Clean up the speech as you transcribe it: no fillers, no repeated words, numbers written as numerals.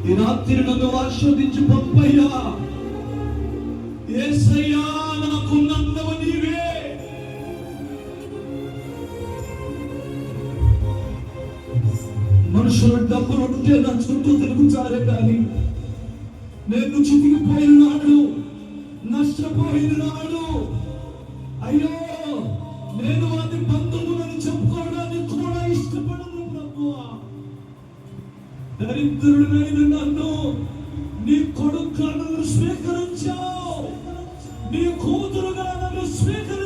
ఈ రాత్రి నన్ను ఆస్వాదించి పంపయ్యా. యేసయ్యా, నాకున్నందువు నీవే. మనుషుల డబ్బులు ఉంటే నా చుట్టూ తిరుగుతారే కానీ నేను చితికిపోయిన నాడు, నష్టపోయిన నాడు, అయ్యో నేను వారి బంధువులను చెప్పుకోవడానికి కూడా ఇష్టపడను ప్రభువా. దరిద్రుడైన నన్ను నీ కొడుకుగా నన్ను స్వీకరించావు, నీ కూతురుగా నన్ను స్వీకరించావు.